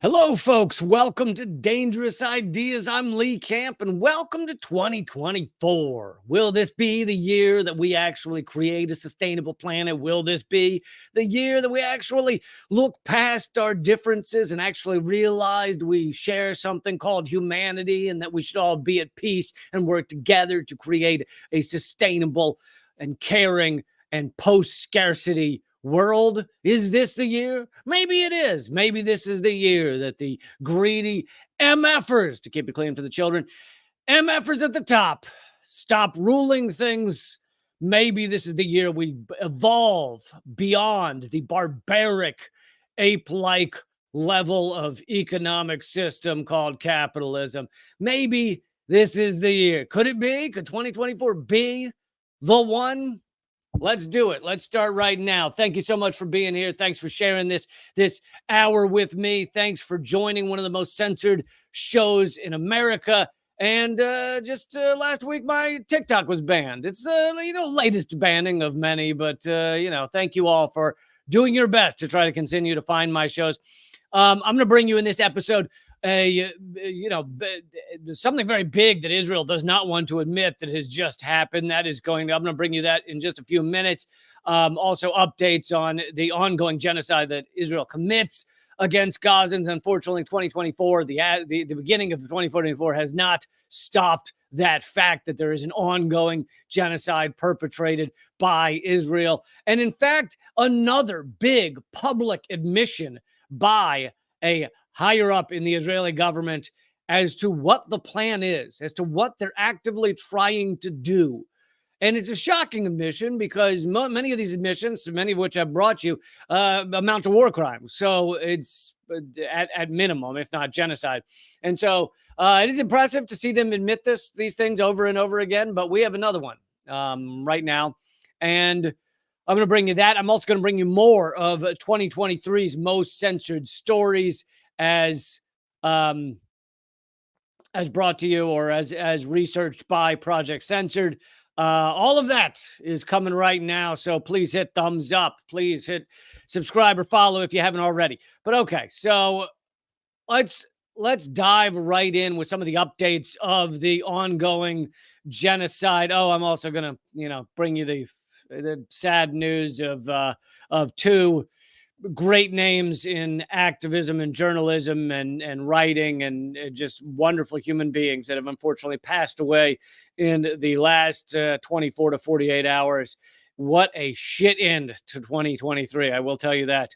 Hello, folks. Welcome to Dangerous Ideas. I'm Lee Camp, and welcome to 2024. Will this be the year that we actually create a sustainable planet? Will this be the year that we actually look past our differences and actually realized we share something called humanity and that we should all be at peace and work together to create a sustainable and caring and post-scarcity world? Is this the year? Maybe it is. Maybe this is the year that the greedy MFers, to keep it clean for the children, MFers at the top, stop ruling things. Maybe this is the year we evolve beyond the barbaric, ape-like level of economic system called capitalism. Maybe this is the year. Could it be? Could 2024 be the one? Let's do it. Let's start right now. Thank you so much for being here. Thanks for sharing this hour with me. Thanks for joining one of the most censored shows in America. And just last week, my TikTok was banned. It's latest banning of many, but thank you all for doing your best to try to continue to find my shows. I'm going to bring you in this episode something very big that Israel does not want to admit that has just happened. I'm going to bring you that in just a few minutes. Also updates on the ongoing genocide that Israel commits against Gazans. Unfortunately, 2024, the beginning of 2024 has not stopped that fact that there is an ongoing genocide perpetrated by Israel. And in fact, another big public admission by a higher up in the Israeli government as to what the plan is, as to what they're actively trying to do. And it's a shocking admission because many of these admissions, many of which I've brought you, amount to war crimes. So it's at minimum, if not genocide. And so it is impressive to see them admit these things over and over again. But we have another one right now. And I'm going to bring you that. I'm also going to bring you more of 2023's most censored stories as brought to you or as researched by Project Censored. All of that is coming right now. So please hit thumbs up. Please hit subscribe or follow if you haven't already. But okay, so let's dive right in with some of the updates of the ongoing genocide. Oh, I'm also going to, bring you the sad news of two great names in activism and journalism and writing and just wonderful human beings that have unfortunately passed away in the last 24 to 48 hours. What a shit end to 2023. I will tell you that.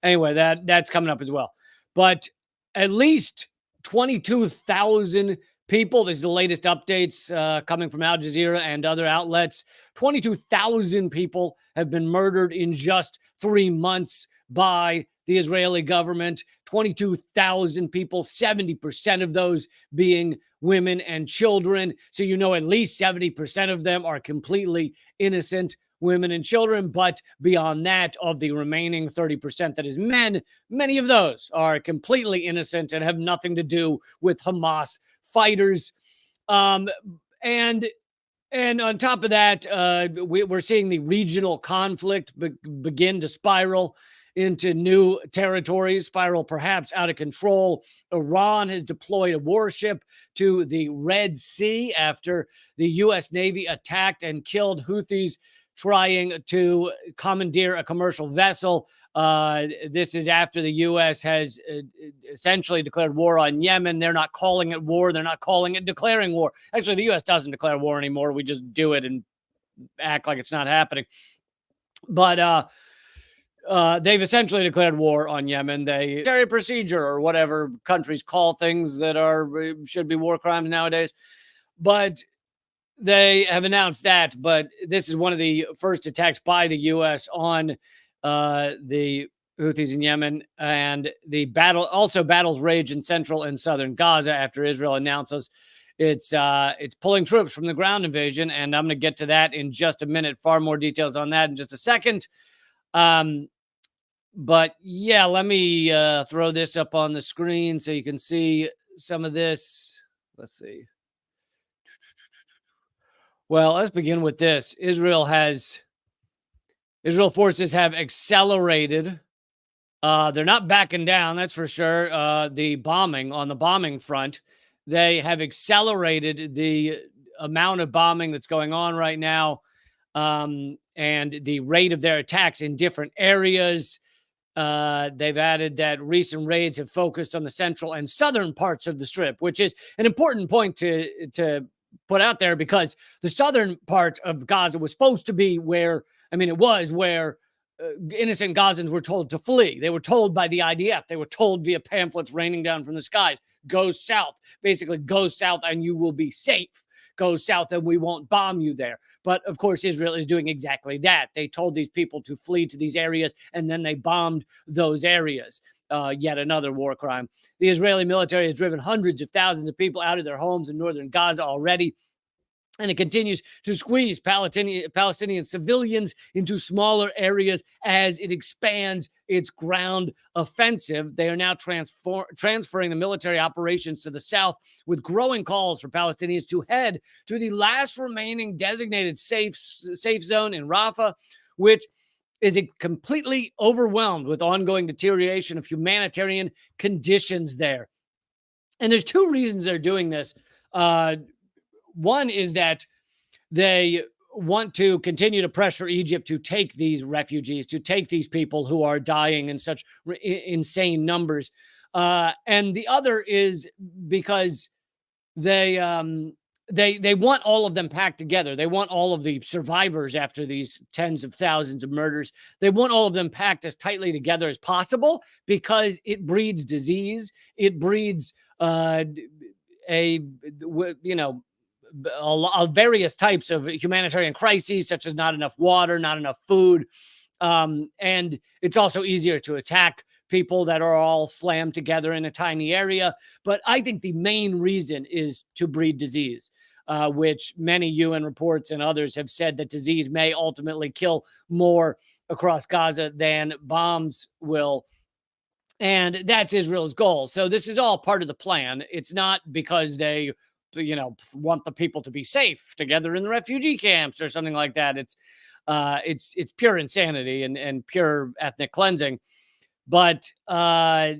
Anyway, that's coming up as well. But at least 22,000 people, this is the latest updates coming from Al Jazeera and other outlets. 22,000 people have been murdered in just 3 months by the Israeli government. 22,000 people, 70% of those being women and children. So at least 70% of them are completely innocent women and children. But beyond that, of the remaining 30% that is men, many of those are completely innocent and have nothing to do with Hamas fighters. And on top of that, we're seeing the regional conflict begin to spiral into new territories, spiral perhaps out of control. Iran has deployed a warship to the Red Sea after the U.S. Navy attacked and killed Houthis trying to commandeer a commercial vessel. This is after the U.S. has essentially declared war on Yemen. They're not calling it war. They're not calling it declaring war. Actually, the U.S. doesn't declare war anymore. We just do it and act like it's not happening. But they've essentially declared war on Yemen. They military procedure or whatever countries call things that should be war crimes nowadays. But they have announced that. But this is one of the first attacks by the U.S. on the Houthis in Yemen, and battles rage in central and southern Gaza after Israel announces it's pulling troops from the ground invasion. And I'm going to get to that in just a minute. Far more details on that in just a second. But yeah, let me throw this up on the screen so you can see some of this. Let's see. Well, let's begin with this. Israel forces have accelerated They're not backing down, that's for sure. The bombing on the bombing front, they have accelerated the amount of bombing that's going on right now, and the rate of their attacks in different areas. They've added that recent raids have focused on the central and southern parts of the strip, which is an important point to put out there, because the southern part of Gaza was supposed to be where, I mean, it was where innocent Gazans were told to flee. They were told by the IDF. They were told via pamphlets raining down from the skies, go south. Basically, go south and you will be safe. Go south and we won't bomb you there. But of course, Israel is doing exactly that. They told these people to flee to these areas, and then they bombed those areas. Yet another war crime. The Israeli military has driven hundreds of thousands of people out of their homes in northern Gaza already, and it continues to squeeze Palestinian civilians into smaller areas as it expands its ground offensive. They are now transferring the military operations to the south, with growing calls for Palestinians to head to the last remaining designated safe zone in Rafah, which is completely overwhelmed with ongoing deterioration of humanitarian conditions there. And there's two reasons they're doing this. One is that they want to continue to pressure Egypt to take these refugees, to take these people who are dying in such insane numbers. And the other is because they want all of them packed together. They want all of the survivors after these tens of thousands of murders. They want all of them packed as tightly together as possible, because it breeds disease. It breeds various types of humanitarian crises, such as not enough water, not enough food. And it's also easier to attack people that are all slammed together in a tiny area. But I think the main reason is to breed disease, which many UN reports and others have said that disease may ultimately kill more across Gaza than bombs will. And that's Israel's goal. So this is all part of the plan. It's not because they want the people to be safe together in the refugee camps or something like that. It's pure insanity and pure ethnic cleansing. But so I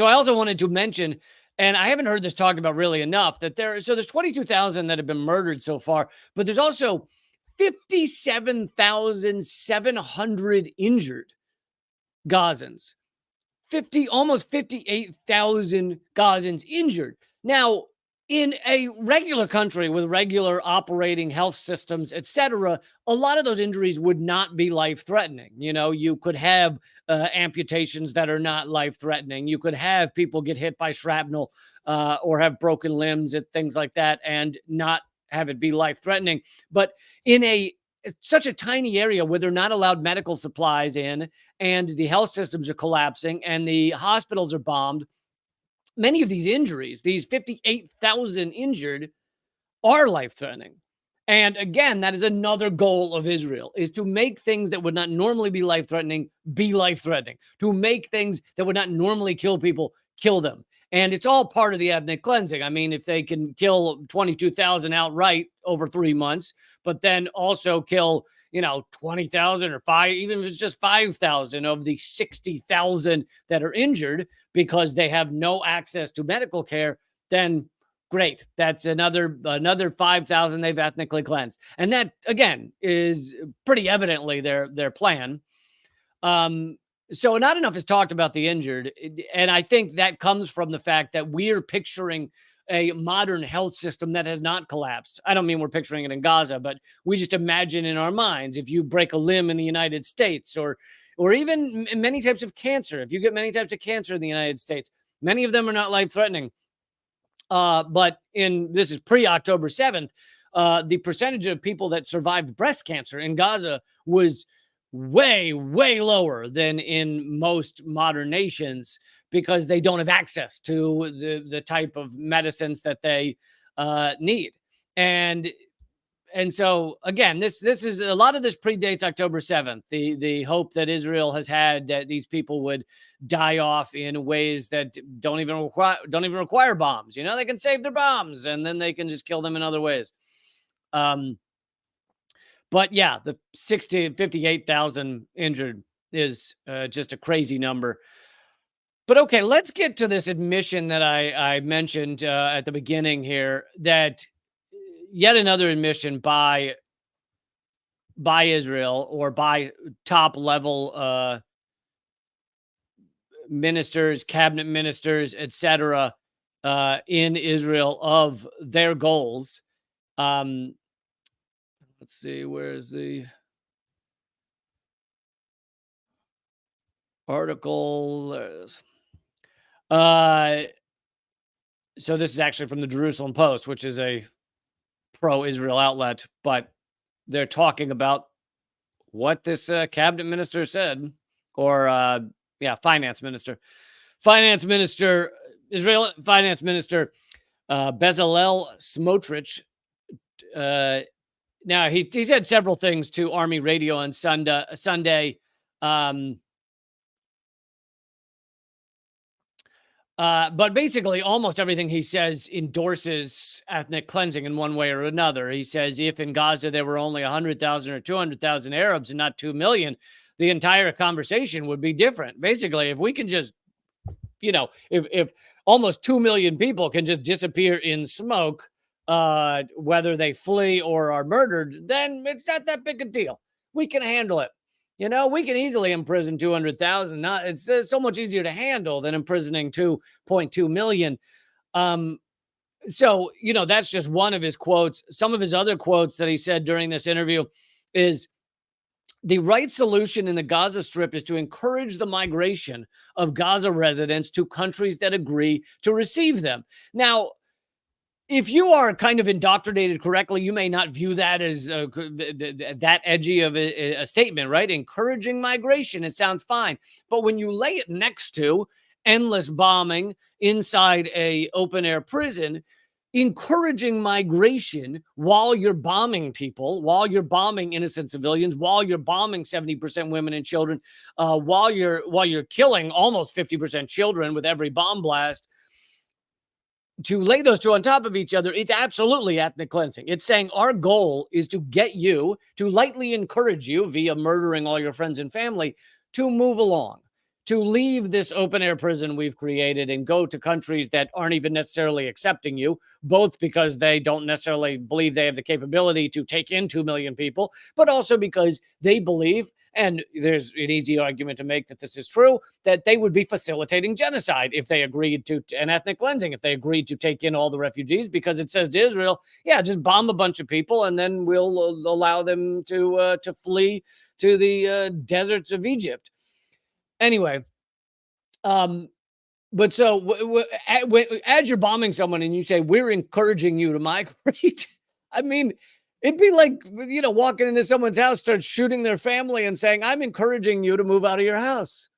also wanted to mention, and I haven't heard this talked about really enough, that there's 22,000 that have been murdered so far, but there's also 57,700 injured Gazans. Almost 58,000 Gazans injured. Now, in a regular country with regular operating health systems, etc., a lot of those injuries would not be life-threatening. You could have amputations that are not life-threatening. You could have people get hit by shrapnel or have broken limbs and things like that and not have it be life-threatening. But in such a tiny area where they're not allowed medical supplies in, and the health systems are collapsing, and the hospitals are bombed, many of these injuries, these 58,000 injured, are life-threatening. And again, that is another goal of Israel, is to make things that would not normally be life-threatening, to make things that would not normally kill people, kill them. And it's all part of the ethnic cleansing. I mean, if they can kill 22,000 outright over 3 months, but then also kill 20,000 or even if it's just 5,000 of the 60,000 that are injured because they have no access to medical care, then great. That's another 5,000 they've ethnically cleansed. And that, again, is pretty evidently their plan. So not enough is talked about the injured. And I think that comes from the fact that we're picturing a modern health system that has not collapsed. I don't mean we're picturing it in Gaza, but we just imagine in our minds, if you break a limb in the United States, or even many types of cancer, if you get many types of cancer in the United States, many of them are not life-threatening. But this is pre-October 7th, the percentage of people that survived breast cancer in Gaza was way, way lower than in most modern nations, because they don't have access to the type of medicines that they need. And so, again, this is a lot of this predates October 7th, the hope that Israel has had that these people would die off in ways that don't even require bombs. They can save their bombs and then they can just kill them in other ways. But yeah, the 58,000 injured is just a crazy number. But okay, let's get to this admission that I mentioned at the beginning here, that yet another admission by Israel, or by top level ministers, cabinet ministers, etc., in Israel, of their goals. Let's see, where's the article? So this is actually from the Jerusalem Post, which is a pro-Israel outlet, but they're talking about what this cabinet minister said, or finance minister, Israel finance minister Bezalel Smotrich. Now he said several things to Army Radio on Sunday. But basically, almost everything he says endorses ethnic cleansing in one way or another. He says if in Gaza there were only 100,000 or 200,000 Arabs and not 2 million, the entire conversation would be different. Basically, if we can just, if almost 2 million people can just disappear in smoke, whether they flee or are murdered, then it's not that big a deal. We can handle it. We can easily imprison 200,000. It's so much easier to handle than imprisoning 2.2 million. So, that's just one of his quotes. Some of his other quotes that he said during this interview is, the right solution in the Gaza Strip is to encourage the migration of Gaza residents to countries that agree to receive them. Now, if you are kind of indoctrinated correctly, you may not view that as that edgy of a statement, right? Encouraging migration, it sounds fine. But when you lay it next to endless bombing inside a open-air prison, encouraging migration while you're bombing people, while you're bombing innocent civilians, while you're bombing 70% women and children, while you're killing almost 50% children with every bomb blast, to lay those two on top of each other, it's absolutely ethnic cleansing. It's saying our goal is to get you, to lightly encourage you via murdering all your friends and family, to move along, to leave this open-air prison we've created and go to countries that aren't even necessarily accepting you, both because they don't necessarily believe they have the capability to take in 2 million people, but also because they believe, and there's an easy argument to make that this is true, that they would be facilitating genocide if they agreed to, and ethnic cleansing, if they agreed to take in all the refugees, because it says to Israel, yeah, just bomb a bunch of people and then we'll allow them to flee to the deserts of Egypt. Anyway, but so as you're bombing someone and you say, we're encouraging you to migrate, I mean, it'd be like, walking into someone's house, start shooting their family and saying, I'm encouraging you to move out of your house.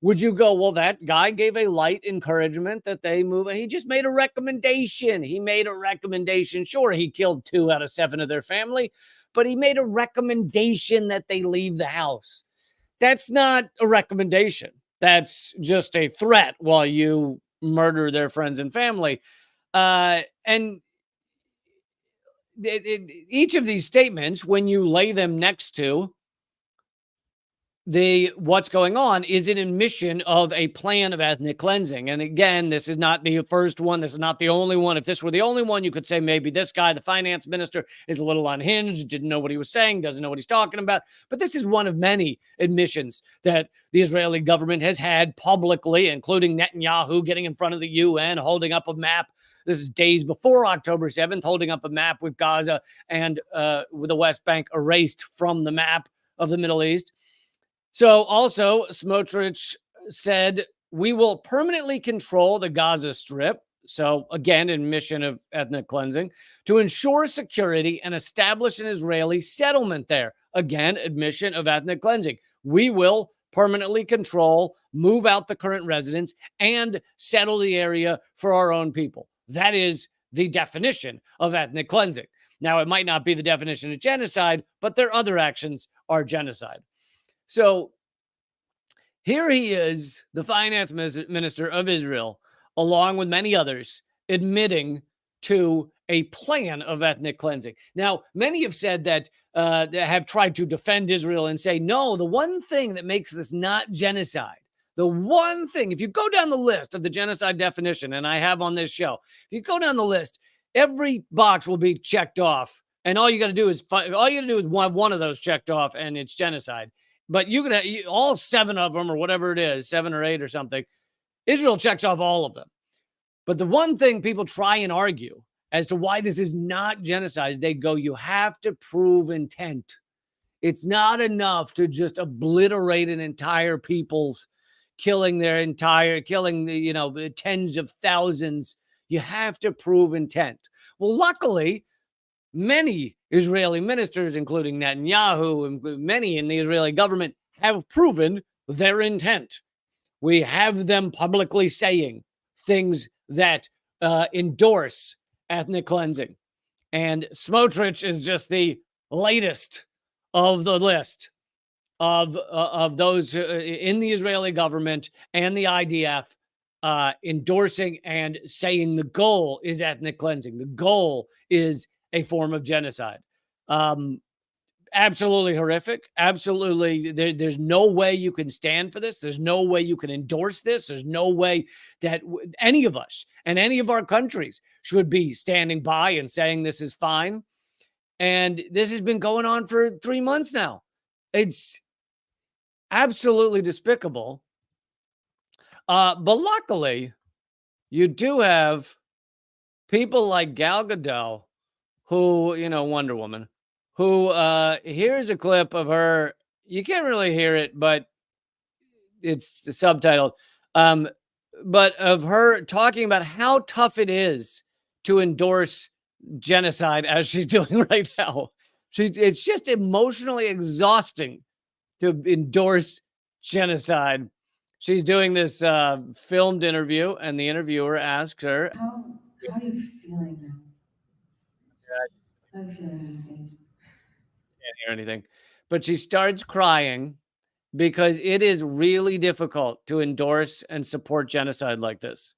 Would you go, well, that guy gave a light encouragement that they move? He just made a recommendation. Sure, he killed 2 out of 7 of their family, but he made a recommendation that they leave the house. That's not a recommendation. That's just a threat while you murder their friends and family. And each of these statements, when you lay them next to what's going on, is an admission of a plan of ethnic cleansing. And again, this is not the first one. This is not the only one. If this were the only one, you could say maybe this guy, the finance minister, is a little unhinged, didn't know what he was saying, doesn't know what he's talking about. But this is one of many admissions that the Israeli government has had publicly, including Netanyahu getting in front of the UN, holding up a map. This is days before October 7th, holding up a map with Gaza and with the West Bank erased from the map of the Middle East. So also, Smotrich said, we will permanently control the Gaza Strip. So again, admission of ethnic cleansing, to ensure security and establish an Israeli settlement there. Again, admission of ethnic cleansing. We will permanently control, move out the current residents, and settle the area for our own people. That is the definition of ethnic cleansing. Now, it might not be the definition of genocide, but their other actions are genocide. So here he is, the finance minister of Israel, along with many others, admitting to a plan of ethnic cleansing. Now, many have said that have tried to defend Israel and say, no, the one thing that makes this not genocide, the one thing, if you go down the list of the genocide definition, and I have on this show, if you go down the list, every box will be checked off. And all you got to do is one of those checked off, and it's genocide. But all 7 of them, or whatever it is, 7 or 8 or something, Israel checks off all of them. But the one thing people try and argue as to why this is not genocide, they go, you have to prove intent. It's not enough to just obliterate an entire people's, killing the, tens of thousands. You have to prove intent. Well, luckily, many Israeli ministers, including Netanyahu, and many in the Israeli government, have proven their intent. We have them publicly saying things that endorse ethnic cleansing. And Smotrich is just the latest of the list of those in the Israeli government and the IDF endorsing and saying the goal is ethnic cleansing. The goal is a form of genocide. Absolutely horrific. Absolutely. There's no way you can stand for this. There's no way you can endorse this. There's no way that any of us and any of our countries should be standing by and saying this is fine. And this has been going on for 3 months now. It's absolutely despicable. But luckily, you do have people like Gal Gadot, who, Wonder Woman, who, here's a clip of her. You can't really hear it, but it's subtitled. But of her talking about how tough it is to endorse genocide as she's doing right now. It's just emotionally exhausting to endorse genocide. She's doing this filmed interview, and the interviewer asks her, How are you feeling now? How are you feeling these days? Can't hear anything. But she starts crying because it is really difficult to endorse and support genocide like this.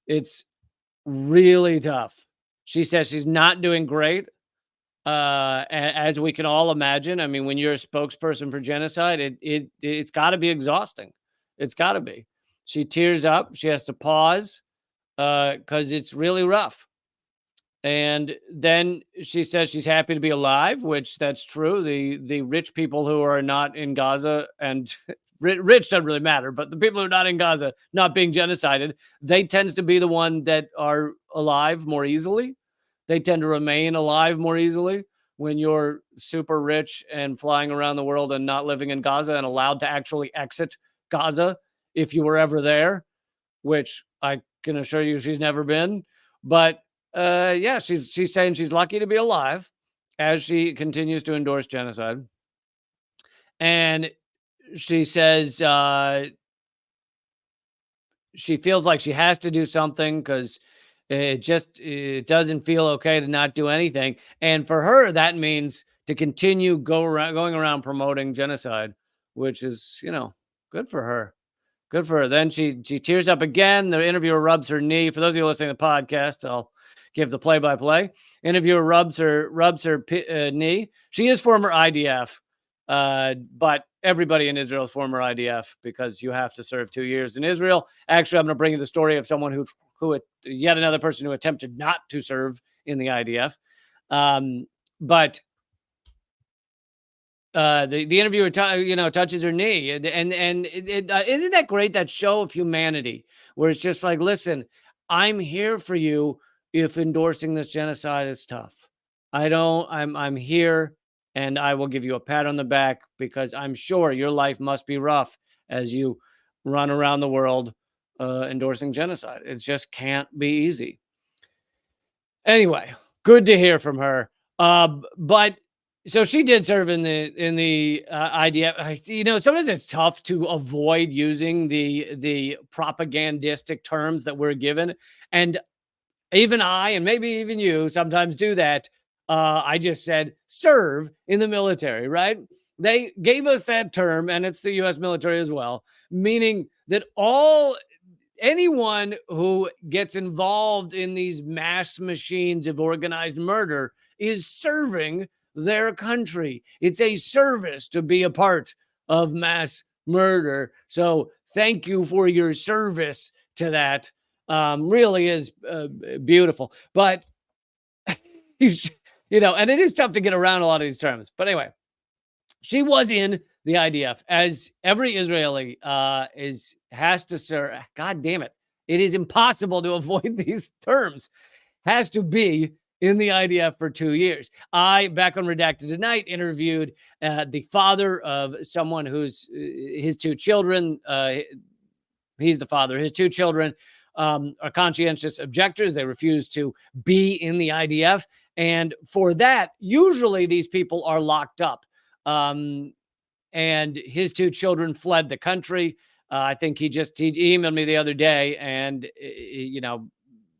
It's really tough. She says she's not doing great, as we can all imagine. I mean, when you're a spokesperson for genocide, it's got to be exhausting. It's got to be. She tears up. She has to pause because it's really rough. And then she says she's happy to be alive, which that's true. The rich people who are not in Gaza, and rich doesn't really matter, but the people who are not in Gaza, not being genocided, they tend to be the one that are alive more easily. They tend to remain alive more easily when you're super rich and flying around the world and not living in Gaza and allowed to actually exit Gaza if you were ever there, which I can assure you she's never been. But yeah, she's saying she's lucky to be alive as she continues to endorse genocide. And she says she feels like she has to do something because it doesn't feel okay to not do anything. And for her, that means to continue going around promoting genocide, which is, good for her. Good for her. Then she tears up again. The interviewer rubs her knee. For those of you listening to the podcast, I'll give the play-by-play. Interviewer rubs her knee. She is former IDF, but everybody in Israel is former IDF because you have to serve 2 years in Israel. Actually, I'm going to bring you the story of someone who yet another person who attempted not to serve in the IDF. But the interviewer, touches her knee, and isn't that great, that show of humanity where it's just like, listen, I'm here for you if endorsing this genocide is tough. I'm here, and I will give you a pat on the back because I'm sure your life must be rough as you run around the world endorsing genocide. It just can't be easy. Anyway, good to hear from her. But so she did serve in the IDF. Sometimes it's tough to avoid using the propagandistic terms that we're given, and even I, and maybe even you, sometimes do that. I just said serve in the military, right? They gave us that term, and it's the U.S. military as well, meaning that anyone who gets involved in these mass machines of organized murder is serving their country. It's a service to be a part of mass murder. So thank you for your service to that. Really is beautiful. But and it is tough to get around a lot of these terms. But anyway, she was in the IDF, as every Israeli has to serve. God damn it. It is impossible to avoid these terms. Has to be in the IDF for 2 years. I, back on Redacted Tonight, interviewed the father of someone who's his two children. He's the father. His two children are conscientious objectors. They refuse to be in the IDF. And for that, usually these people are locked up. And his two children fled the country. I think he emailed me the other day, and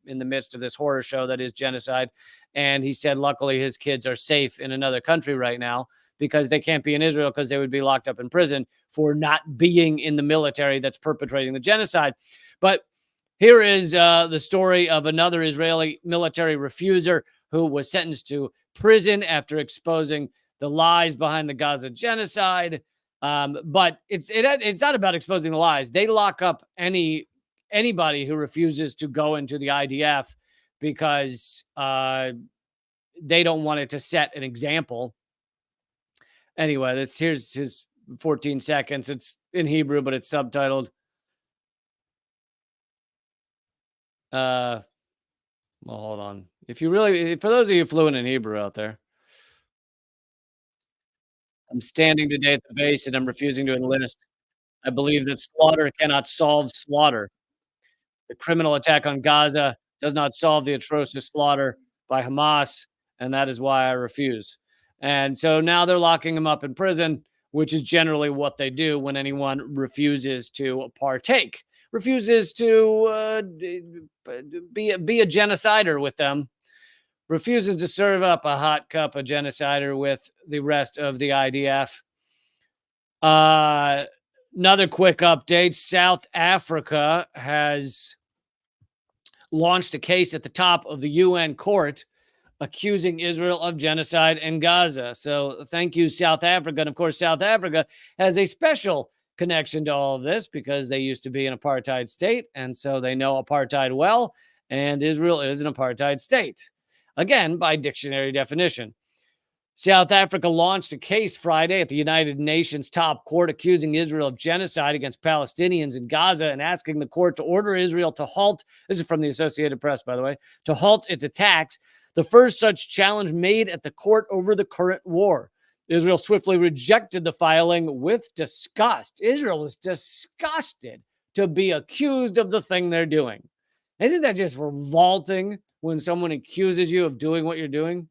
in the midst of this horror show that is genocide, and he said luckily his kids are safe in another country right now because they can't be in Israel because they would be locked up in prison for not being in the military that's perpetrating the genocide. But here is the story of another Israeli military refuser who was sentenced to prison after exposing the lies behind the Gaza genocide. But it's not about exposing the lies. They lock up anybody who refuses to go into the IDF because they don't want it to set an example. Anyway, here's his 14 seconds. It's in Hebrew, but it's subtitled. Well, hold on. For those of you fluent in Hebrew out there, I'm standing today at the base and I'm refusing to enlist. I believe that slaughter cannot solve slaughter. The criminal attack on Gaza does not solve the atrocious slaughter by Hamas, and that is why I refuse. And so now they're locking him up in prison, which is generally what they do when anyone refuses to partake, refuses to be a genocider with them, refuses to serve up a hot cup of genocider with the rest of the IDF. Another quick update. South Africa has launched a case at the top of the UN court accusing Israel of genocide in Gaza. So thank you, South Africa. And of course, South Africa has a special connection to all of this because they used to be an apartheid state. And so they know apartheid well. And Israel is an apartheid state. Again, by dictionary definition. South Africa launched a case Friday at the United Nations top court accusing Israel of genocide against Palestinians in Gaza and asking the court to order Israel to halt, this is from the Associated Press, by the way, to halt its attacks, the first such challenge made at the court over the current war. Israel swiftly rejected the filing with disgust. Israel is disgusted to be accused of the thing they're doing. Isn't that just revolting when someone accuses you of doing what you're doing?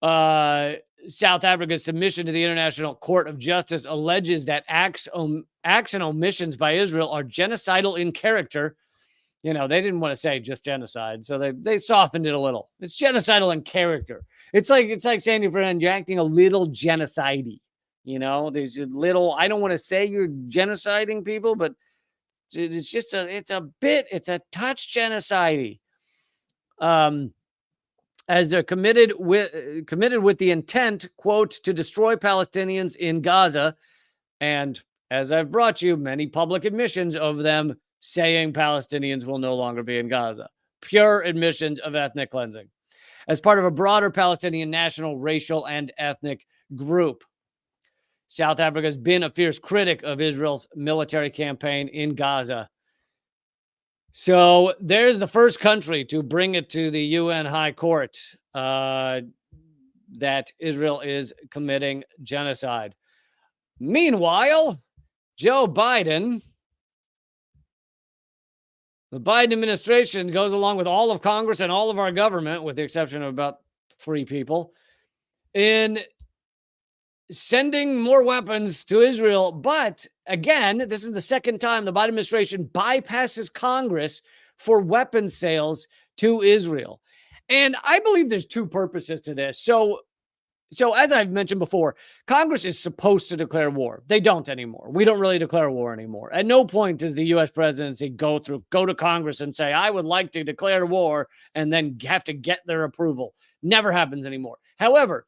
South Africa's submission to the International Court of Justice alleges that acts and omissions by Israel are genocidal in character. They didn't want to say just genocide, so they softened it a little. It's genocidal in character. It's like saying to your friend, you're acting a little genocide-y. There's a little. I don't want to say you're genociding people, but it's just it's a touch genocide-y. As they're committed with the intent, quote, to destroy Palestinians in Gaza. And as I've brought you many public admissions of them saying Palestinians will no longer be in Gaza. Pure admissions of ethnic cleansing. As part of a broader Palestinian national, racial, and ethnic group. South Africa has been a fierce critic of Israel's military campaign in Gaza. So there's the first country to bring it to the UN High Court that Israel is committing genocide. Meanwhile, Joe Biden, the Biden administration goes along with all of Congress and all of our government, with the exception of about 3 people, in sending more weapons to Israel. But again, this is the second time the Biden administration bypasses Congress for weapons sales to Israel. And I believe there's 2 purposes to this. So So as I've mentioned before, Congress is supposed to declare war. They don't anymore. We don't really declare war anymore. At no point does the U.S. presidency go to Congress and say, I would like to declare war, and then have to get their approval. Never happens anymore. However,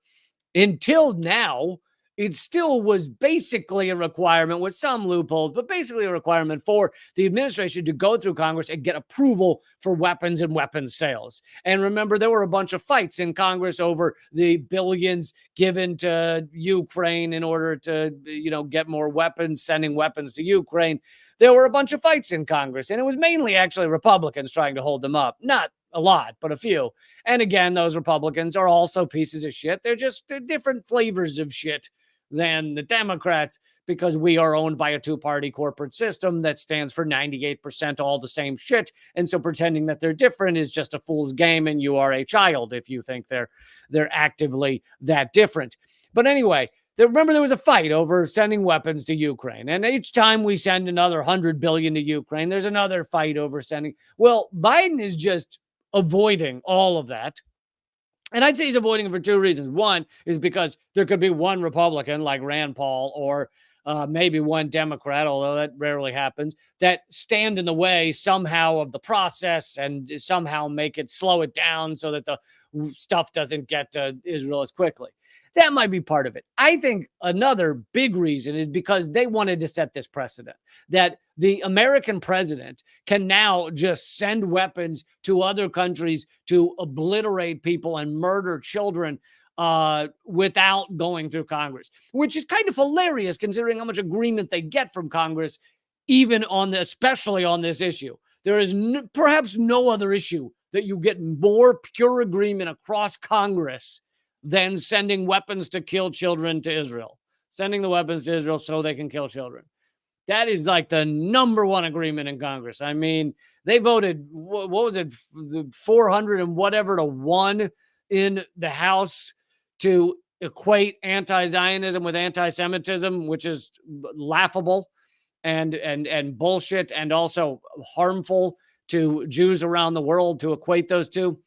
until now, it still was basically a requirement with some loopholes, but basically a requirement for the administration to go through Congress and get approval for weapons and weapons sales. And remember, there were a bunch of fights in Congress over the billions given to Ukraine in order to, get more weapons, sending weapons to Ukraine. There were a bunch of fights in Congress, and it was mainly actually Republicans trying to hold them up. Not a lot, but a few. And again, those Republicans are also pieces of shit. They're just different flavors of shit than the Democrats, because we are owned by a two-party corporate system that stands for 98% all the same shit. And so pretending that they're different is just a fool's game, and you are a child if you think they're actively that different. But anyway, remember there was a fight over sending weapons to Ukraine. And each time we send another 100 billion to Ukraine, there's another fight over sending. Well, Biden is just avoiding all of that. And I'd say he's avoiding it for two reasons. One is because there could be one Republican like Rand Paul, or maybe one Democrat, although that rarely happens, that stand in the way somehow of the process and somehow slow it down so that the stuff doesn't get to Israel as quickly. That might be part of it. I think another big reason is because they wanted to set this precedent that the American president can now just send weapons to other countries to obliterate people and murder children without going through Congress, which is kind of hilarious considering how much agreement they get from Congress, especially on this issue. There is perhaps no other issue that you get more pure agreement across Congress than sending weapons to kill children to Israel. Sending the weapons to Israel so they can kill children. That is like the number one agreement in Congress. I mean, they voted, what was it, 400 and whatever to 1 in the House to equate anti-Zionism with anti-Semitism, which is laughable and bullshit, and also harmful to Jews around the world to equate those two.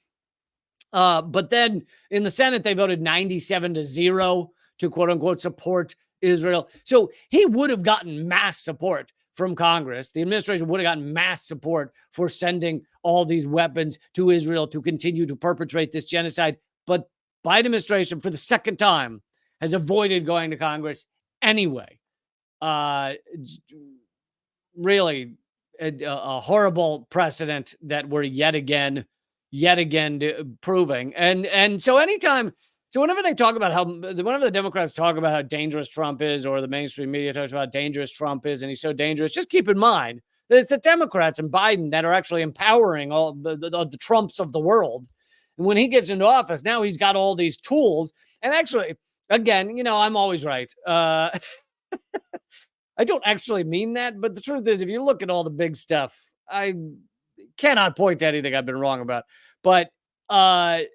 But then in the Senate, they voted 97-0 to quote unquote support Israel. So he would have gotten mass support from Congress. The administration would have gotten mass support for sending all these weapons to Israel to continue to perpetrate this genocide. But Biden administration, for the second time, has avoided going to Congress anyway. Really a horrible precedent that we're yet again proving. And so whenever they talk about whenever the Democrats talk about how dangerous Trump is, or the mainstream media talks about how dangerous Trump is and he's so dangerous, just keep in mind that it's the Democrats and Biden that are actually empowering all the Trumps of the world. And when he gets into office, now he's got all these tools. And actually, again, I'm always right. I don't actually mean that, but the truth is, if you look at all the big stuff, I cannot point to anything I've been wrong about. But I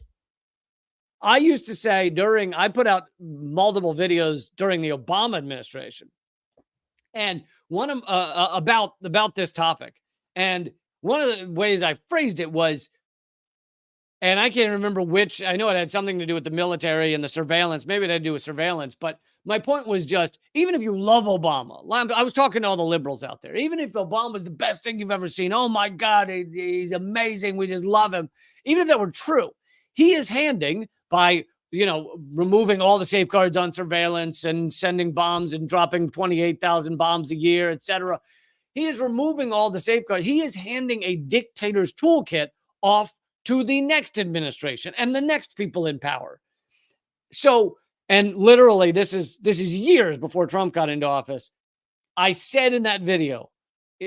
used to say I put out multiple videos during the Obama administration, and one of about this topic. And one of the ways I phrased it was, and I can't remember which. I know it had something to do with the military and the surveillance. Maybe it had to do with surveillance. But my point was just, even if you love Obama, I was talking to all the liberals out there. Even if Obama's the best thing you've ever seen, oh my God, he's amazing, we just love him. Even if that were true, he is handing, by removing all the safeguards on surveillance and sending bombs and dropping 28,000 bombs a year, etc. He is removing all the safeguards. He is handing a dictator's toolkit off to the next administration and the next people in power. So, and literally, this is years before Trump got into office. I said in that video,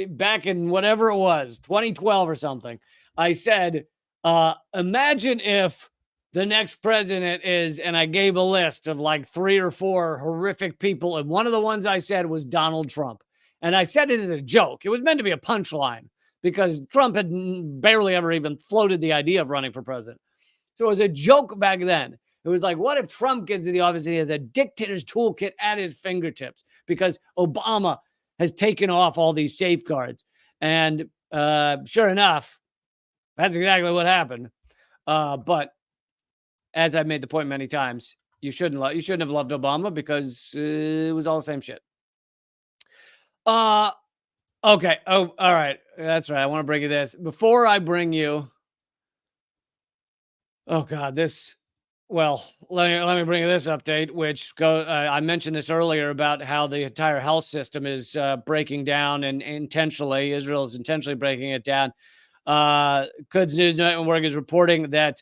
back in whatever it was, 2012 or something, I said, imagine if the next president is, and I gave a list of like 3 or 4 horrific people. And one of the ones I said was Donald Trump. And I said it as a joke. It was meant to be a punchline because Trump had barely ever even floated the idea of running for president. So it was a joke back then. It was like, what if Trump gets in the office and he has a dictator's toolkit at his fingertips because Obama has taken off all these safeguards? And sure enough, that's exactly what happened. But as I've made the point many times, You shouldn't have loved Obama because it was all the same shit. Uh okay. Oh, all right. That's right. I want to bring you this. Before I bring you Oh God, this. Well, let me bring you this update. Which I mentioned this earlier about how the entire health system is breaking down, and intentionally, Israel is intentionally breaking it down. Quds News Network is reporting that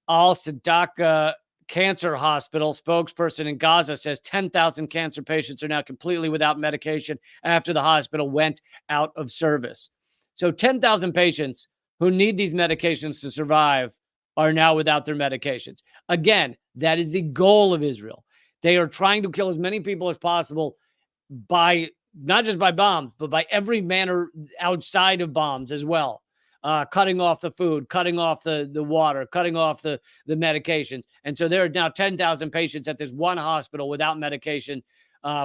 Al Sadaka Cancer Hospital spokesperson in Gaza says 10,000 cancer patients are now completely without medication after the hospital went out of service. So 10,000 patients who need these medications to survive are now without their medications. Again, that is the goal of Israel. They are trying to kill as many people as possible by not just by bombs, but by every manner outside of bombs as well. Cutting off the food, cutting off the water, cutting off the medications. And so there are now 10,000 patients at this one hospital without medication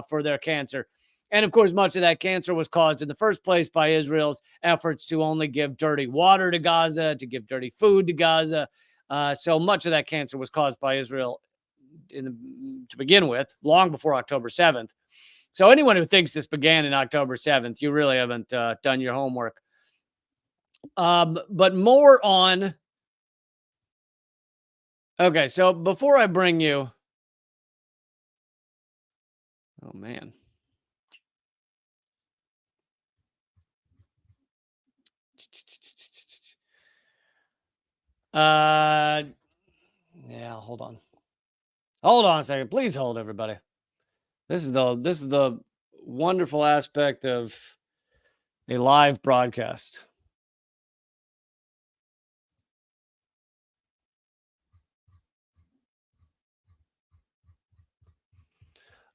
for their cancer. And of course, much of that cancer was caused in the first place by Israel's efforts to only give dirty water to Gaza, to give dirty food to Gaza. So much of that cancer was caused by Israel to begin with, long before October 7th. So anyone who thinks this began in October 7th, you really haven't done your homework. But more on. Okay, so before I bring you. Oh, man. Yeah, hold on. Hold on a second. Please hold, everybody. This is the wonderful aspect of a live broadcast.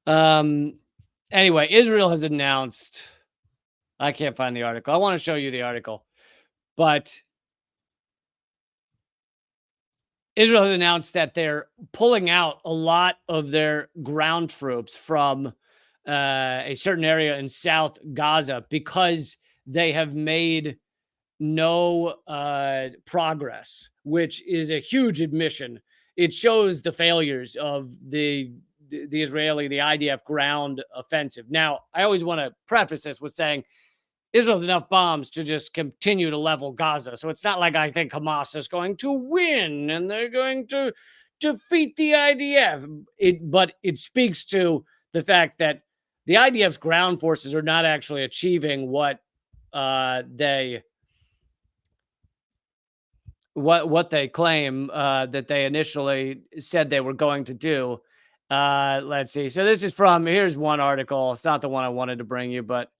Anyway, Israel has announced. I can't find the article. I want to show you the article, but Israel has announced that they're pulling out a lot of their ground troops from a certain area in South Gaza because they have made no progress, which is a huge admission. It shows the failures of the IDF ground offensive. Now, I always want to preface this with saying Israel's enough bombs to just continue to level Gaza. So it's not like I think Hamas is going to win and they're going to defeat the IDF. But it speaks to the fact that the IDF's ground forces are not actually achieving what they claim that they initially said they were going to do. Let's see. So here's one article. It's not the one I wanted to bring you, but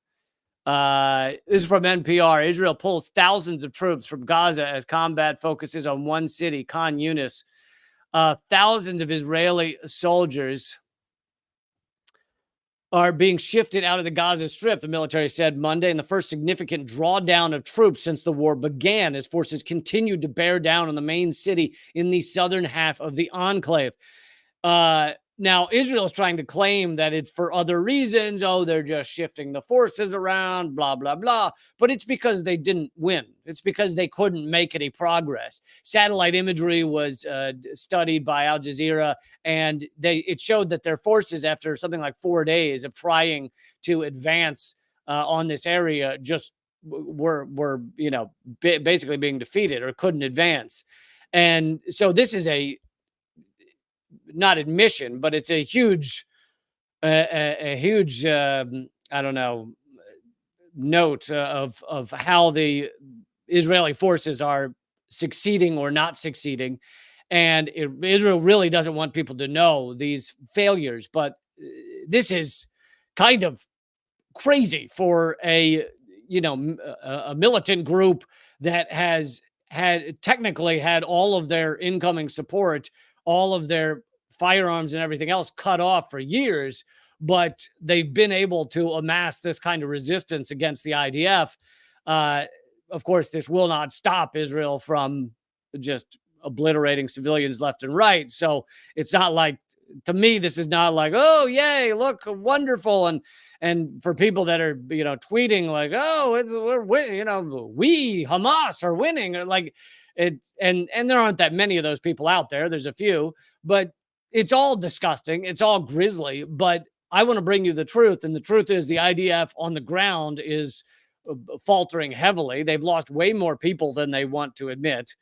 this is from NPR. Israel pulls thousands of troops from Gaza as combat focuses on one city, Khan Yunis. Thousands of Israeli soldiers are being shifted out of the Gaza Strip, the military said Monday, in the first significant drawdown of troops since the war began, as forces continued to bear down on the main city in the southern half of the enclave. Now, Israel is trying to claim that it's for other reasons. Oh, they're just shifting the forces around, blah, blah, blah. But it's because they didn't win. It's because they couldn't make any progress. Satellite imagery was studied by Al Jazeera, and it showed that their forces, after something like 4 days of trying to advance on this area, just were basically being defeated or couldn't advance. And so this is not admission, but it's a huge, I don't know, note of how the Israeli forces are succeeding or not succeeding. And Israel really doesn't want people to know these failures, but this is kind of crazy for a militant group that has technically had all of their incoming support, all of their firearms and everything else cut off for years, but they've been able to amass this kind of resistance against the IDF. Of course, this will not stop Israel from just obliterating civilians left and right. So it's not like, to me, this is not like, oh, yay, look, wonderful. And for people that are, tweeting like, oh, we Hamas are winning, or like it, and there aren't that many of those people out there. There's a few, but it's all disgusting. It's all grisly, but I want to bring you the truth. And the truth is the IDF on the ground is faltering heavily. They've lost way more people than they want to admit.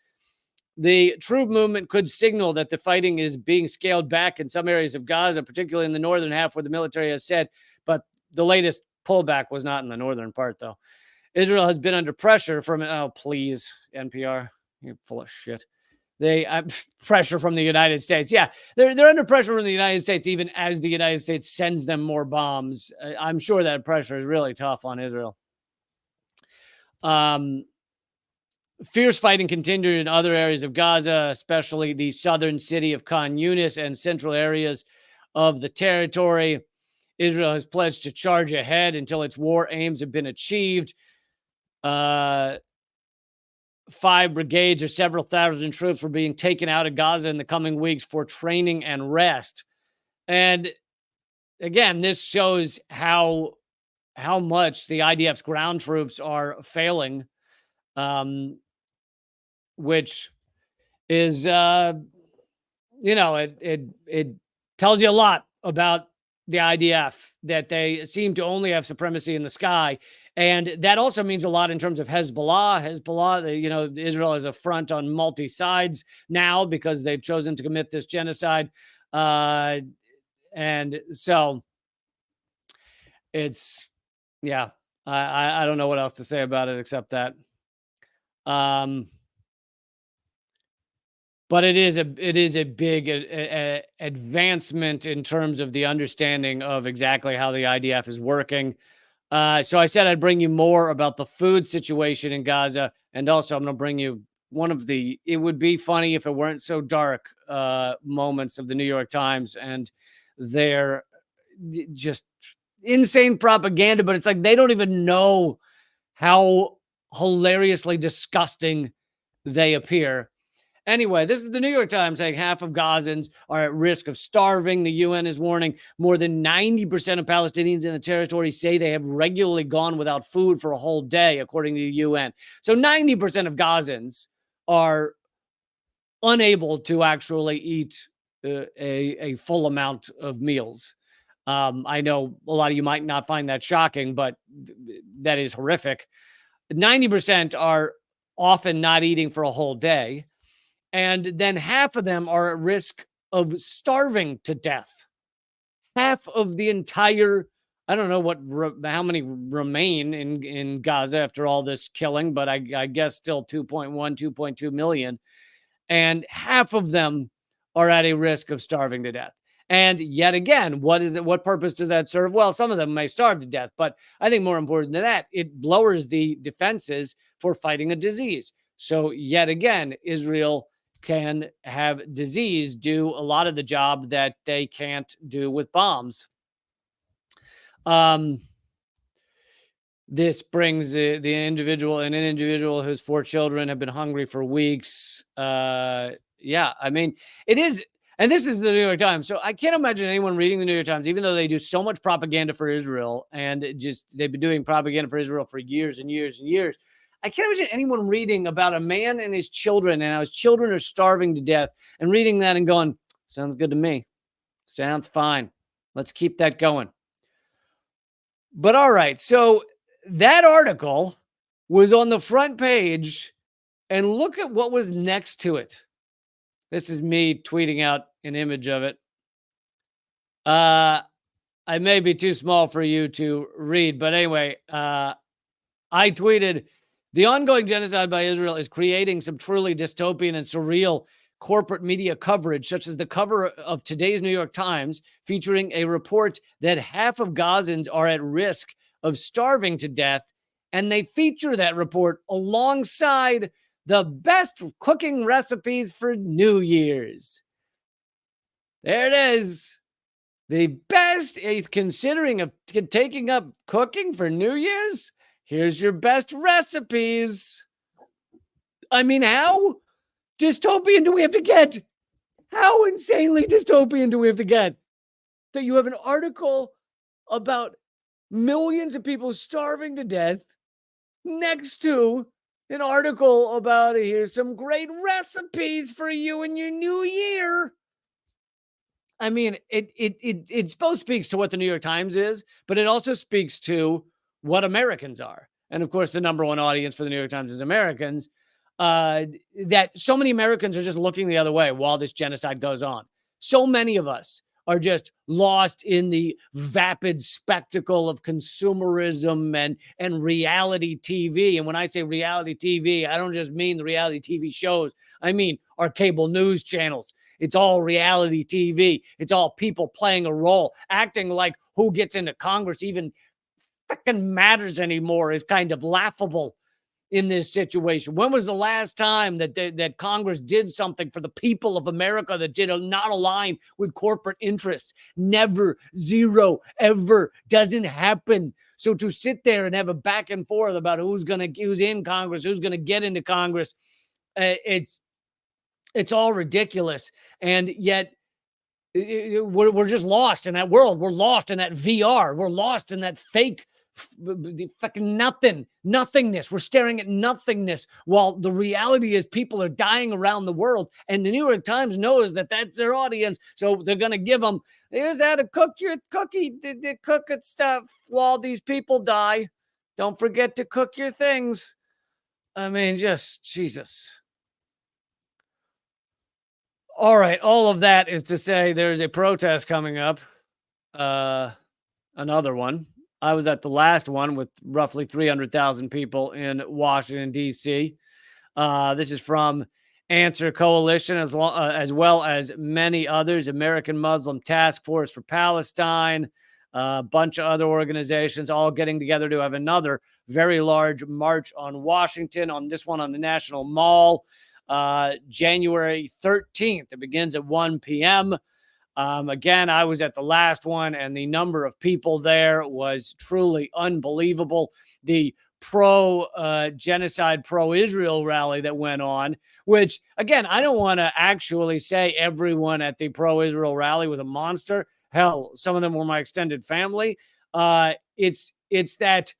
The troop movement could signal that the fighting is being scaled back in some areas of Gaza, particularly in the northern half where the military has said, but the latest pullback was not in the northern part, though. Israel has been under pressure from, oh, please, NPR, you're full of shit. They pressure from the United States. Yeah, they're under pressure from the United States, even as the United States sends them more bombs. I'm sure that pressure is really tough on Israel. Fierce fighting continued in other areas of Gaza, especially the southern city of Khan Yunis and central areas of the territory. Israel has pledged to charge ahead until its war aims have been achieved. 5 brigades or several thousand troops were being taken out of Gaza in the coming weeks for training and rest. And again, this shows how much the IDF's ground troops are failing, which is, it tells you a lot about the IDF, that they seem to only have supremacy in the sky. And that also means a lot in terms of Hezbollah. Israel is a front on multi sides now because they've chosen to commit this genocide. And so it's, yeah, I don't know what else to say about it except that. But it is a big advancement in terms of the understanding of exactly how the IDF is working. So I said I'd bring you more about the food situation in Gaza, and also I'm going to bring you one of the, it would be funny if it weren't so dark, moments of the New York Times and their just insane propaganda, but it's like they don't even know how hilariously disgusting they appear. Anyway, this is the New York Times saying half of Gazans are at risk of starving. The UN is warning more than 90% of Palestinians in the territory say they have regularly gone without food for a whole day, according to the UN. So 90% of Gazans are unable to actually eat a full amount of meals. I know a lot of you might not find that shocking, but that is horrific. 90% are often not eating for a whole day. And then half of them are at risk of starving to death. Half of the entire, I don't know how many remain in Gaza after all this killing, but I guess still 2.1, 2.2 million. And half of them are at a risk of starving to death. And yet again, what purpose does that serve? Well, some of them may starve to death, but I think more important than that, it lowers the defenses for fighting a disease. So yet again, Israel can have disease do a lot of the job that they can't do with bombs. This brings an individual whose 4 children have been hungry for weeks. Yeah, I mean, it is, and this is the New York Times. So I can't imagine anyone reading the New York Times, even though they do so much propaganda for Israel, and they've been doing propaganda for Israel for years and years and years. I can't imagine anyone reading about a man and his children and how his children are starving to death and reading that and going, sounds good to me. Sounds fine. Let's keep that going. But all right. So that article was on the front page, and look at what was next to it. This is me tweeting out an image of it. I may be too small for you to read, but anyway, I tweeted, the ongoing genocide by Israel is creating some truly dystopian and surreal corporate media coverage, such as the cover of today's New York Times, featuring a report that half of Gazans are at risk of starving to death. And they feature that report alongside the best cooking recipes for New Year's. There it is. The best, considering of taking up cooking for New Year's, here's your best recipes. I mean, how dystopian do we have to get? How insanely dystopian do we have to get that you have an article about millions of people starving to death next to an article about, here's some great recipes for you in your new year? I mean, it both speaks to what the New York Times is, but it also speaks to what Americans are. And of course, the number one audience for the New York Times is Americans. That so many Americans are just looking the other way while this genocide goes on. So many of us are just lost in the vapid spectacle of consumerism and reality TV. And when I say reality TV, I don't just mean the reality TV shows. I mean our cable news channels. It's all reality TV. It's all people playing a role, acting like who gets into Congress even freaking matters anymore is kind of laughable in this situation. When was the last time that Congress did something for the people of America that did not align with corporate interests? Never, zero, ever. Doesn't happen. So to sit there and have a back and forth about who's in Congress, who's gonna get into Congress, it's all ridiculous. And yet we're just lost in that world. We're lost in that VR. We're lost in that fake fucking nothingness. We're staring at nothingness while the reality is people are dying around the world. And the New York Times knows that that's their audience. So they're going to give them, here's how to cook your cookie, cook it stuff while these people die. Don't forget to cook your things. I mean, just Jesus. All right. All of that is to say there's a protest coming up. Another one. I was at the last one with roughly 300,000 people in Washington, D.C. This is from Answer Coalition, as well as many others, American Muslim Task Force for Palestine, a bunch of other organizations all getting together to have another very large march on Washington, on this one on the National Mall, January 13th. It begins at 1 p.m. Again, I was at the last one, and the number of people there was truly unbelievable. The pro-genocide, pro-Israel rally that went on, which, again, I don't want to actually say everyone at the pro-Israel rally was a monster. Hell, some of them were my extended family. It's that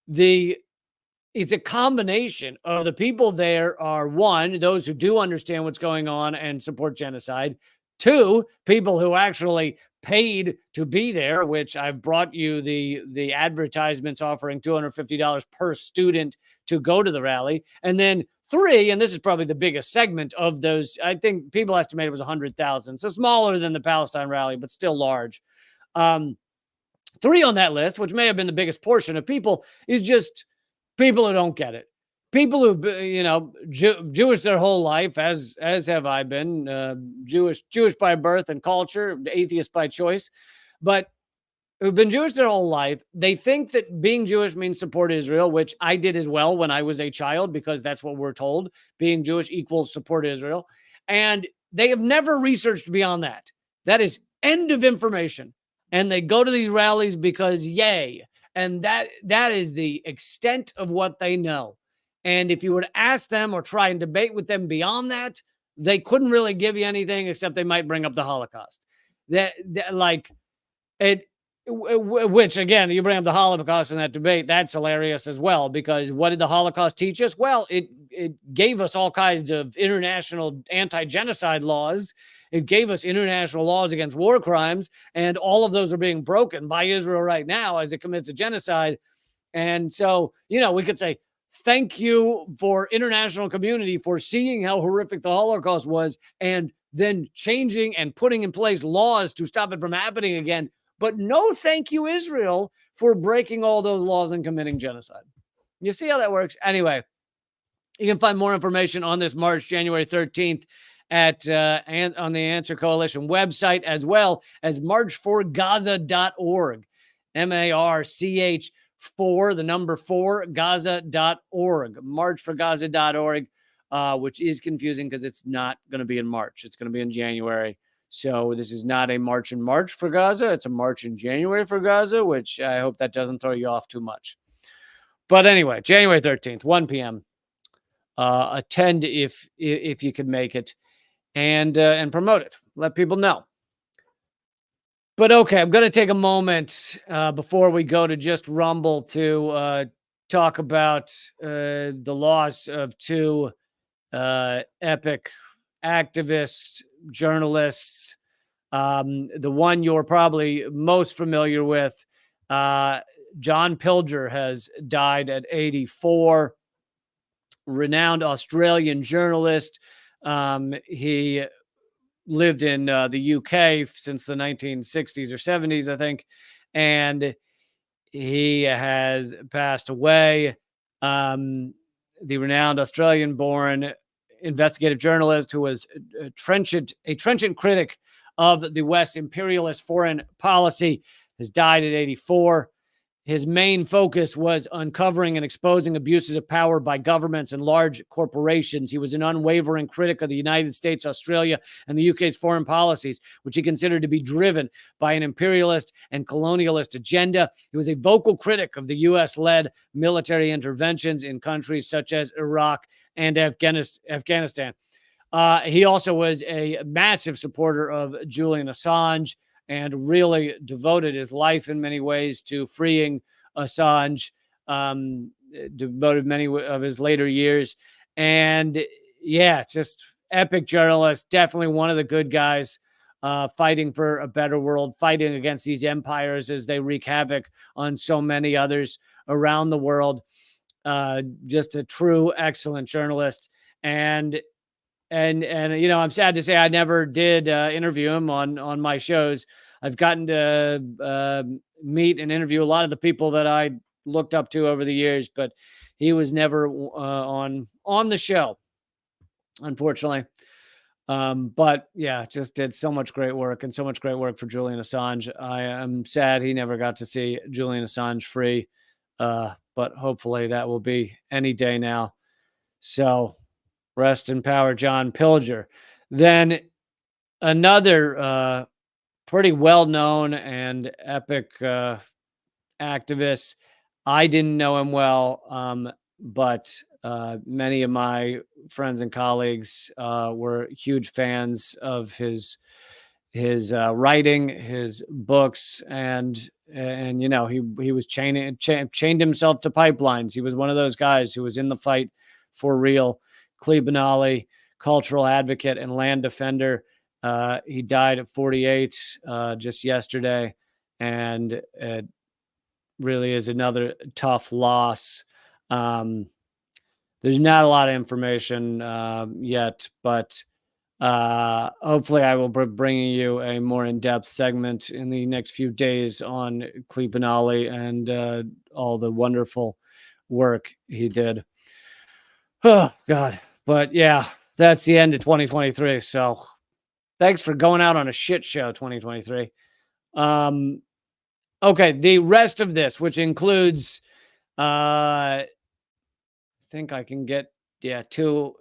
it's a combination of the people there are, one, those who do understand what's going on and support genocide. Two, people who actually paid to be there, which I've brought you the advertisements offering $250 per student to go to the rally. And then three, and this is probably the biggest segment of those, I think people estimate it was 100,000. So smaller than the Palestine rally, but still large. Three on that list, which may have been the biggest portion of people, is just people who don't get it. People who, Jewish their whole life, as have I been, Jewish by birth and culture, atheist by choice, but who've been Jewish their whole life. They think that being Jewish means support Israel, which I did as well when I was a child, because that's what we're told. Being Jewish equals support Israel. And they have never researched beyond that. That is end of information. And they go to these rallies because yay. And that is the extent of what they know. And if you were to ask them or try and debate with them beyond that, they couldn't really give you anything except they might bring up the Holocaust. Which again, you bring up the Holocaust in that debate, that's hilarious as well, because what did the Holocaust teach us? Well, it gave us all kinds of international anti-genocide laws. It gave us international laws against war crimes, and all of those are being broken by Israel right now as it commits a genocide. And so, we could say, thank you for international community for seeing how horrific the Holocaust was and then changing and putting in place laws to stop it from happening again. But no thank you, Israel, for breaking all those laws and committing genocide. You see how that works? Anyway, you can find more information on this March, January 13th, on the Answer Coalition website, as well as marchforgaza.org. MARCH 4, the number 4, Gaza.org. Marchforgaza.org, which is confusing because it's not going to be in March. It's going to be in January. So this is not a march in March for Gaza. It's a march in January for Gaza, which I hope that doesn't throw you off too much. But anyway, January 13th, 1 p.m. Attend if you could make it, and promote it. Let people know. But okay, I'm going to take a moment before we go to just Rumble to talk about the loss of two epic activists, journalists, The one you're probably most familiar with, John Pilger, has died at 84. Renowned Australian journalist. He lived in the UK since the 1960s or 70s, I think, and he has passed away. The renowned Australian-born investigative journalist who was a trenchant critic of the West's imperialist foreign policy has died at 84. His main focus was uncovering and exposing abuses of power by governments and large corporations. He was an unwavering critic of the United States, Australia, and the UK's foreign policies, which he considered to be driven by an imperialist and colonialist agenda. He was a vocal critic of the US-led military interventions in countries such as Iraq and Afghanistan. He also was a massive supporter of Julian Assange and really devoted his life in many ways to freeing Assange, devoted many of his later years. And yeah, just epic journalist, definitely one of the good guys, fighting for a better world, fighting against these empires as they wreak havoc on so many others around the world. Just a true excellent journalist. And you know, I'm sad to say I never did interview him on my shows. I've gotten to meet and interview a lot of the people that I looked up to over the years, but he was never on the show, unfortunately. But yeah, just did so much great work and so much great work for Julian Assange. I am sad he never got to see Julian Assange free, but hopefully that will be any day now. So rest in power, John Pilger. Then another pretty well-known and epic activist. I didn't know him well, but many of my friends and colleagues were huge fans of his writing, his books, and you know, he was chained himself to pipelines. He was one of those guys who was in the fight for real. Clea Benali, cultural advocate and land defender. He died at 48 just yesterday, and it really is another tough loss. There's not a lot of information yet, but hopefully I will be bringing you a more in-depth segment in the next few days on Clea Benali and all the wonderful work he did. Oh, God. But yeah, that's the end of 2023. So thanks for going out on a shit show, 2023. Okay, the rest of this, which includes, I think I can get, two.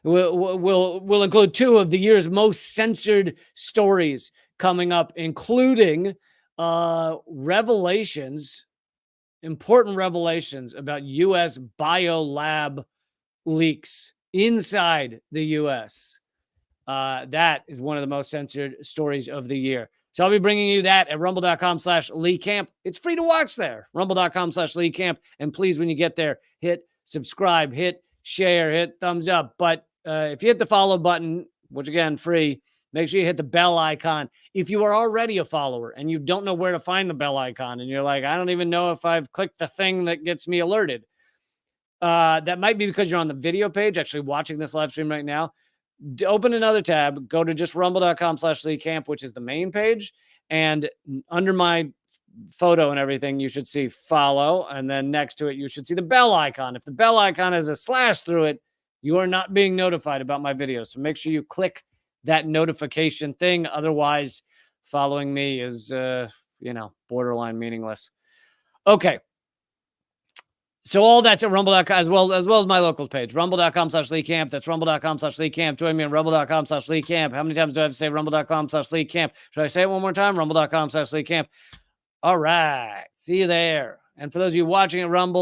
We'll include two of the year's most censored stories coming up, including revelations, important revelations about U.S. biolab leaks inside the U.S. That is one of the most censored stories of the year. So I'll be bringing you that at rumble.com/Lee Camp. It's free to watch there, rumble.com/Lee Camp. And please, when you get there, hit subscribe, hit share, hit thumbs up. But if you hit the follow button, which again, free, make sure you hit the bell icon. If you are already a follower and you don't know where to find the bell icon and you're like, I don't even know if I've clicked the thing that gets me alerted. That might be because you're on the video page, actually watching this live stream right now. Open another tab, go to just rumble.com/Lee Camp, which is the main page. And under my photo and everything, you should see follow. And then next to it, you should see the bell icon. If the bell icon has a slash through it, you are not being notified about my videos. So make sure you click that notification thing. Otherwise, following me is, borderline meaningless. Okay. So all that's at rumble.com as well as my locals page, rumble.com/Lee Camp. That's rumble.com/Lee Camp. Join me on rumble.com/Lee Camp. How many times do I have to say rumble.com/Lee Camp? Should I say it one more time? Rumble.com/Lee Camp. All right. See you there. And for those of you watching at Rumble,